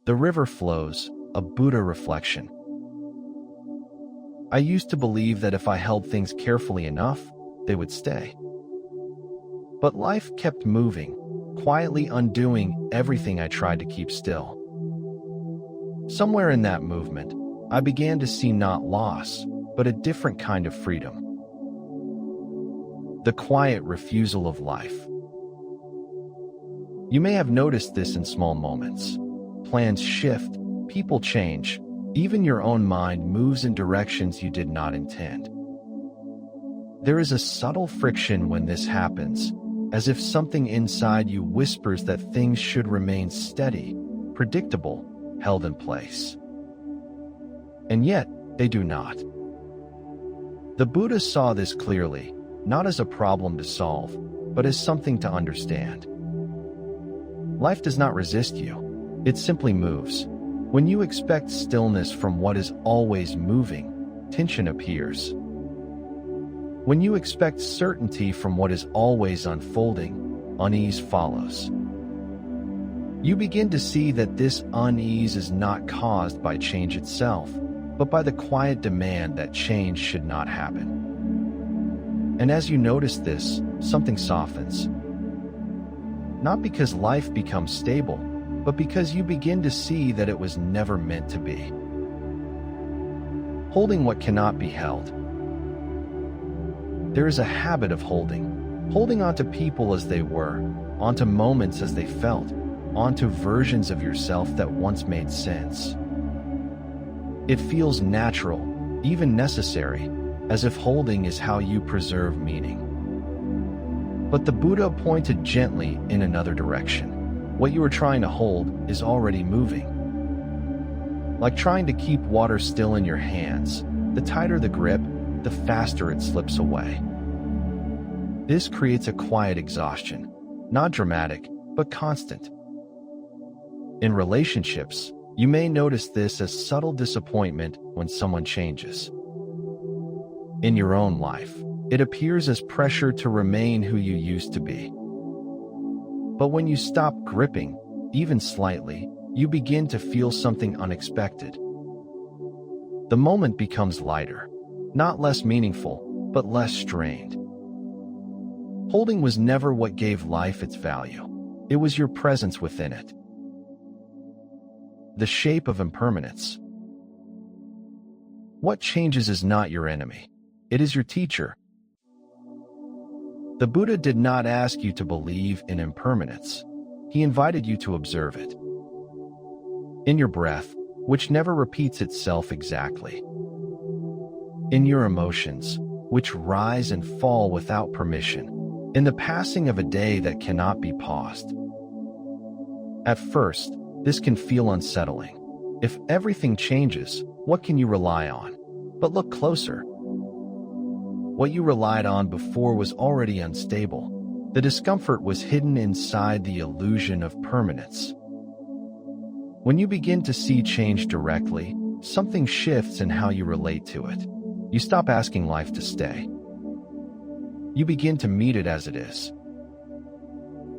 The river flows, a Buddha reflection. I used to believe that if I held things carefully enough, they would stay. But life kept moving, quietly undoing everything I tried to keep still. Somewhere in that movement, I began to see not loss, but a different kind of freedom. The quiet refusal of life. You may have noticed this in small moments. Plans shift, people change, even your own mind moves in directions you did not intend. There is a subtle friction when this happens, as if something inside you whispers that things should remain steady, predictable, held in place. And yet, they do not. The Buddha saw this clearly, not as a problem to solve, but as something to understand. Life does not resist you. It simply moves. When you expect stillness from what is always moving, tension appears. When you expect certainty from what is always unfolding, unease follows. You begin to see that this unease is not caused by change itself, but by the quiet demand that change should not happen. And as you notice this, something softens. Not because life becomes stable, but because you begin to see that it was never meant to be. Holding what cannot be held. There is a habit of holding onto people as they were, onto moments as they felt, onto versions of yourself that once made sense. It feels natural, even necessary, as if holding is how you preserve meaning. But the Buddha pointed gently in another direction. What you are trying to hold is already moving. Like trying to keep water still in your hands, the tighter the grip, the faster it slips away. This creates a quiet exhaustion, not dramatic, but constant. In relationships, you may notice this as subtle disappointment when someone changes. In your own life, it appears as pressure to remain who you used to be. But when you stop gripping, even slightly, you begin to feel something unexpected. The moment becomes lighter, not less meaningful, but less strained. Holding was never what gave life its value. It was your presence within it. The shape of impermanence. What changes is not your enemy. It is your teacher. The Buddha did not ask you to believe in impermanence. He invited you to observe it. In your breath, which never repeats itself exactly. In your emotions, which rise and fall without permission. In the passing of a day that cannot be paused. At first, this can feel unsettling. If everything changes, what can you rely on? But look closer. What you relied on before was already unstable. The discomfort was hidden inside the illusion of permanence. When you begin to see change directly, something shifts in how you relate to it. You stop asking life to stay. You begin to meet it as it is.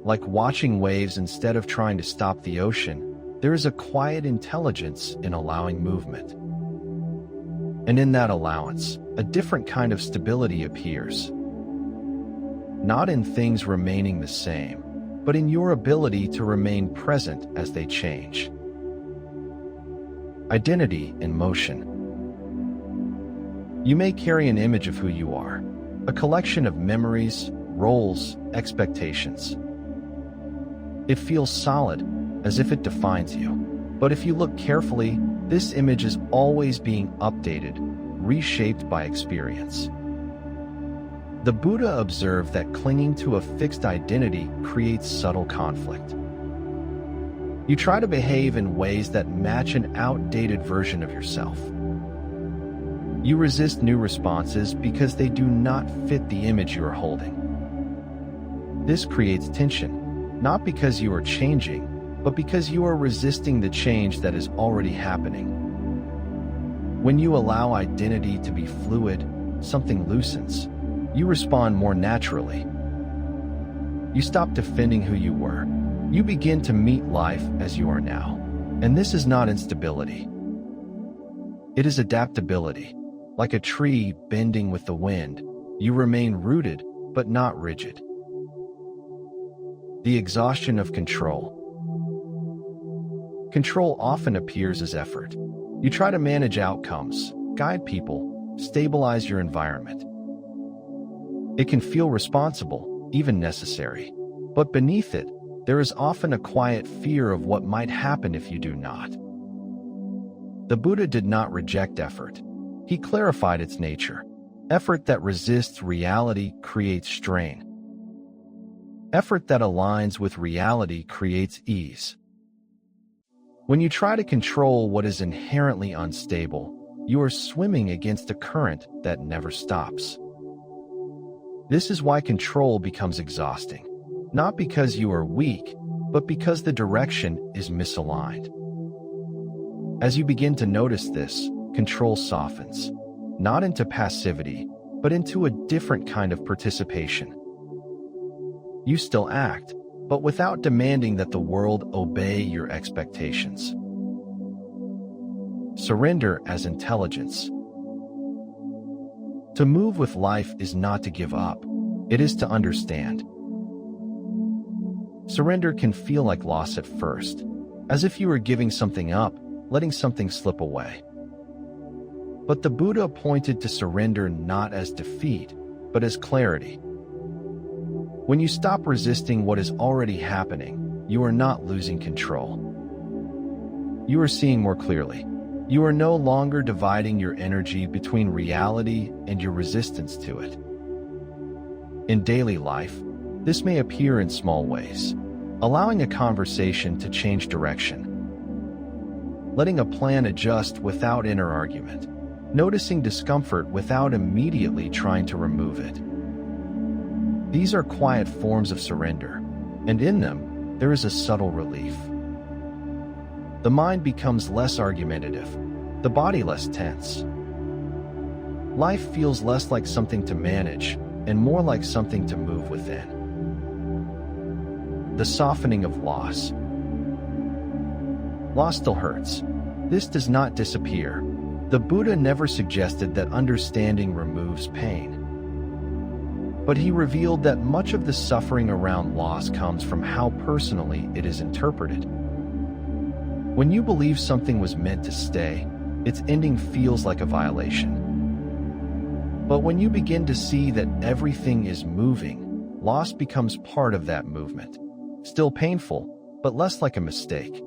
Like watching waves instead of trying to stop the ocean, there is a quiet intelligence in allowing movement. And in that allowance, a different kind of stability appears. Not in things remaining the same, but in your ability to remain present as they change. Identity in motion. You may carry an image of who you are, a collection of memories, roles, expectations. It feels solid, as if it defines you. But if you look carefully, this image is always being updated, reshaped by experience. The Buddha observed that clinging to a fixed identity creates subtle conflict. You try to behave in ways that match an outdated version of yourself. You resist new responses because they do not fit the image you are holding. This creates tension, not because you are changing, but because you are resisting the change that is already happening. When you allow identity to be fluid, something loosens. You respond more naturally. You stop defending who you were. You begin to meet life as you are now. And this is not instability. It is adaptability. Like a tree bending with the wind, you remain rooted but not rigid. The exhaustion of control. Control often appears as effort. You try to manage outcomes, guide people, stabilize your environment. It can feel responsible, even necessary. But beneath it, there is often a quiet fear of what might happen if you do not. The Buddha did not reject effort. He clarified its nature. Effort that resists reality creates strain. Effort that aligns with reality creates ease. When you try to control what is inherently unstable, you are swimming against a current that never stops. This is why control becomes exhausting. Not because you are weak, but because the direction is misaligned. As you begin to notice this, control softens, not into passivity, but into a different kind of participation. You still act, but without demanding that the world obey your expectations. Surrender as intelligence. To move with life is not to give up, it is to understand. Surrender can feel like loss at first, as if you were giving something up, letting something slip away. But the Buddha pointed to surrender not as defeat, but as clarity. When you stop resisting what is already happening, you are not losing control. You are seeing more clearly. You are no longer dividing your energy between reality and your resistance to it. In daily life, this may appear in small ways, allowing a conversation to change direction, letting a plan adjust without inner argument, noticing discomfort without immediately trying to remove it. These are quiet forms of surrender, and in them, there is a subtle relief. The mind becomes less argumentative, the body less tense. Life feels less like something to manage, and more like something to move within. The softening of loss. Loss still hurts. This does not disappear. The Buddha never suggested that understanding removes pain. But he revealed that much of the suffering around loss comes from how personally it is interpreted. When you believe something was meant to stay, its ending feels like a violation. But when you begin to see that everything is moving, loss becomes part of that movement. Still painful, but less like a mistake.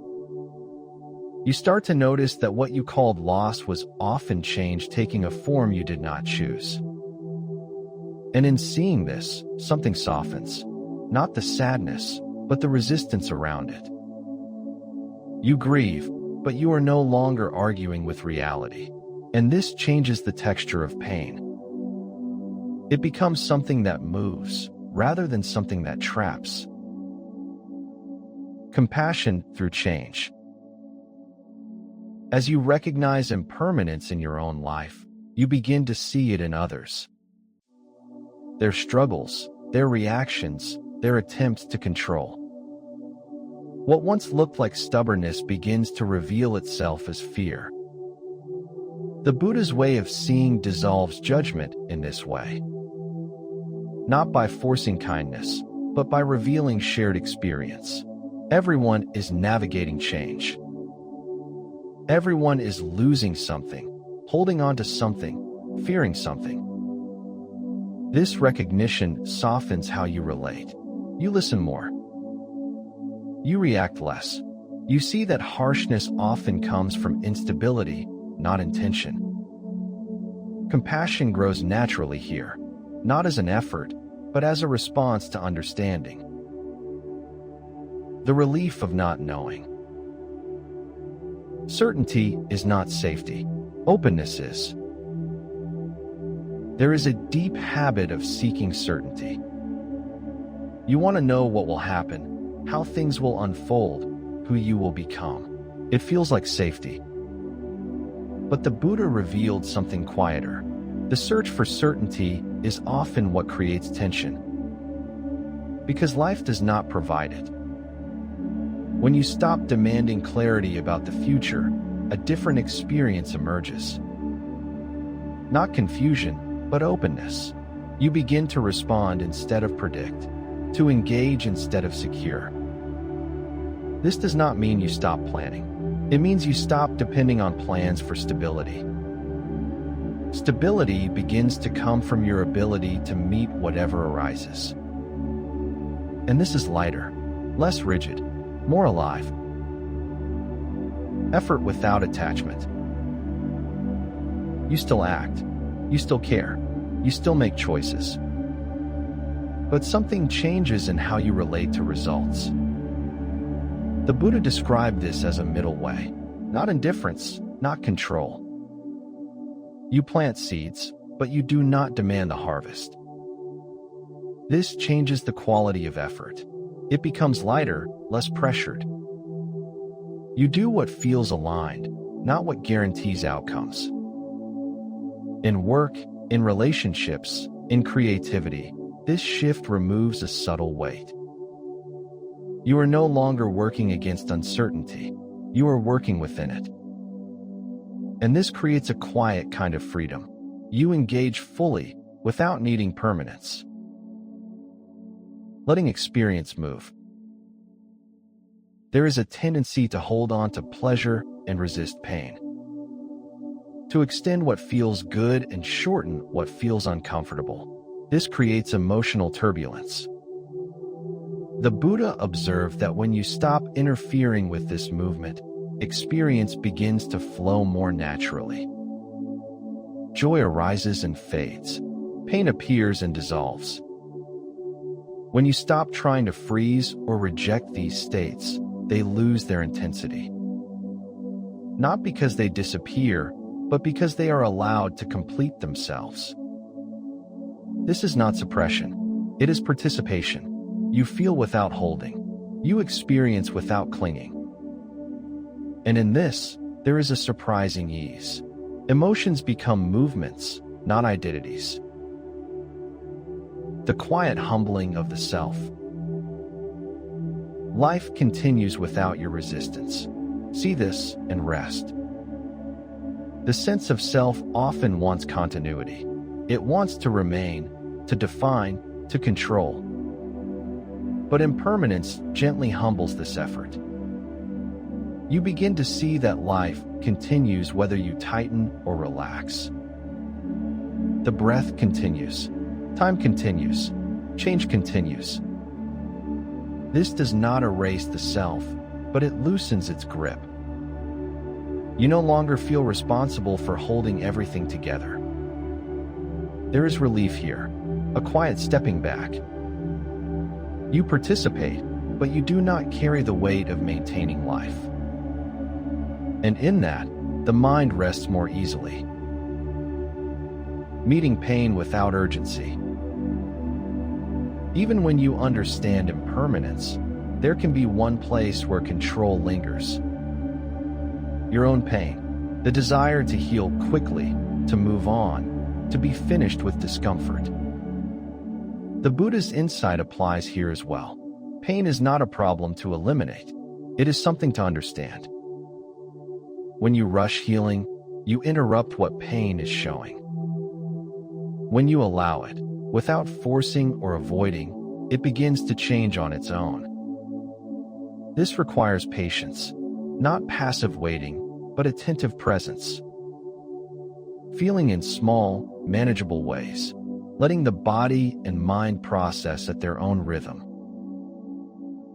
You start to notice that what you called loss was often change taking a form you did not choose. And in seeing this, something softens. Not the sadness, but the resistance around it. You grieve, but you are no longer arguing with reality. And this changes the texture of pain. It becomes something that moves, rather than something that traps. Compassion through change. As you recognize impermanence in your own life, you begin to see it in others. Their struggles, their reactions, their attempts to control. What once looked like stubbornness begins to reveal itself as fear. The Buddha's way of seeing dissolves judgment in this way. Not by forcing kindness, but by revealing shared experience. Everyone is navigating change. Everyone is losing something, holding on to something, fearing something. This recognition softens how you relate. You listen more. You react less. You see that harshness often comes from instability, not intention. Compassion grows naturally here, not as an effort, but as a response to understanding. The relief of not knowing. Certainty is not safety. Openness is. There is a deep habit of seeking certainty. You want to know what will happen, how things will unfold, who you will become. It feels like safety. But the Buddha revealed something quieter. The search for certainty is often what creates tension. Because life does not provide it. When you stop demanding clarity about the future, a different experience emerges. Not confusion, but openness. You begin to respond instead of predict, to engage instead of secure. This does not mean you stop planning. It means you stop depending on plans for stability. Stability begins to come from your ability to meet whatever arises. And this is lighter, less rigid, more alive. Effort without attachment. You still act, you still care, you still make choices. But something changes in how you relate to results. The Buddha described this as a middle way, not indifference, not control. You plant seeds, but you do not demand the harvest. This changes the quality of effort. It becomes lighter, less pressured. You do what feels aligned, not what guarantees outcomes. In work, in relationships, in creativity, this shift removes a subtle weight. You are no longer working against uncertainty. You are working within it. And this creates a quiet kind of freedom. You engage fully, without needing permanence. Letting experience move. There is a tendency to hold on to pleasure and resist pain. To extend what feels good and shorten what feels uncomfortable. This creates emotional turbulence. The Buddha observed that when you stop interfering with this movement, experience begins to flow more naturally. Joy arises and fades. Pain appears and dissolves. When you stop trying to freeze or reject these states, they lose their intensity. Not because they disappear, but because they are allowed to complete themselves. This is not suppression. It is participation. You feel without holding. You experience without clinging. And in this, there is a surprising ease. Emotions become movements, not identities. The quiet humbling of the self. Life continues without your resistance. See this and rest. The sense of self often wants continuity. It wants to remain, to define, to control. But impermanence gently humbles this effort. You begin to see that life continues whether you tighten or relax. The breath continues. Time continues. Change continues. This does not erase the self, but it loosens its grip. You no longer feel responsible for holding everything together. There is relief here, a quiet stepping back. You participate, but you do not carry the weight of maintaining life. And in that, the mind rests more easily. Meeting pain without urgency. Even when you understand impermanence, there can be one place where control lingers. Your own pain, the desire to heal quickly, to move on, to be finished with discomfort. The Buddha's insight applies here as well. Pain is not a problem to eliminate. It is something to understand. When you rush healing, you interrupt what pain is showing. When you allow it, without forcing or avoiding, it begins to change on its own. This requires patience, not passive waiting, but attentive presence. Feeling in small, manageable ways, letting the body and mind process at their own rhythm.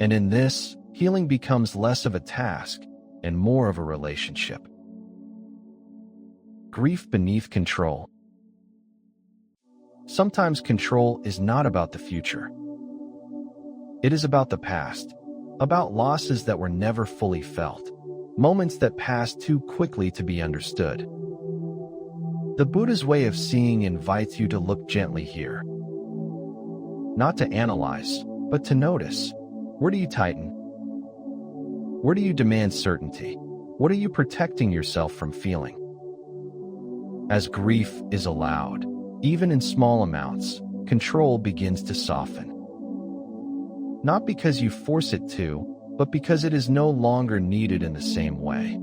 And in this, healing becomes less of a task and more of a relationship. Grief beneath control. Sometimes control is not about the future. It is about the past, about losses that were never fully felt, moments that passed too quickly to be understood. The Buddha's way of seeing invites you to look gently here. Not to analyze, but to notice. Where do you tighten? Where do you demand certainty? What are you protecting yourself from feeling? As grief is allowed, even in small amounts, control begins to soften. Not because you force it to, but because it is no longer needed in the same way.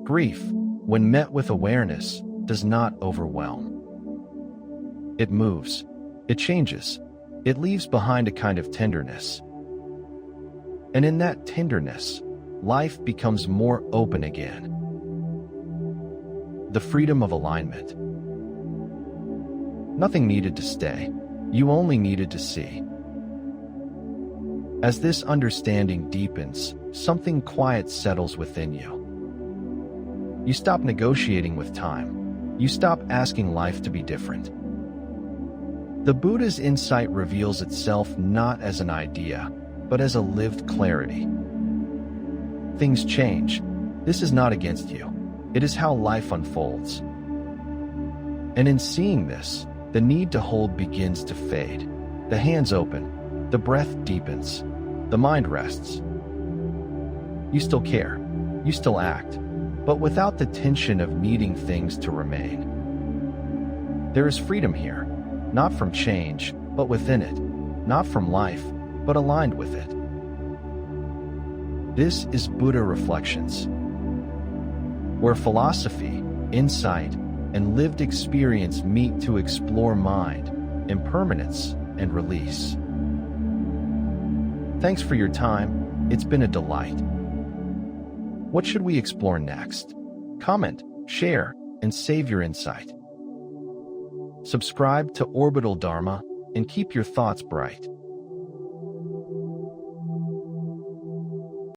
Grief, when met with awareness, does not overwhelm. It moves. It changes. It leaves behind a kind of tenderness. And in that tenderness, life becomes more open again. The freedom of alignment. Nothing needed to stay. You only needed to see. As this understanding deepens, something quiet settles within you. You stop negotiating with time. You stop asking life to be different. The Buddha's insight reveals itself not as an idea, but as a lived clarity. Things change. This is not against you. It is how life unfolds. And in seeing this, the need to hold begins to fade. The hands open. The breath deepens. The mind rests. You still care. You still act, but without the tension of needing things to remain. There is freedom here, not from change, but within it, not from life, but aligned with it. This is Buddha Reflections, where philosophy, insight, and lived experience meet to explore mind, impermanence, and release. Thanks for your time. It's been a delight. What should we explore next? Comment, share, and save your insight. Subscribe to Orbital Dharma and keep your thoughts bright.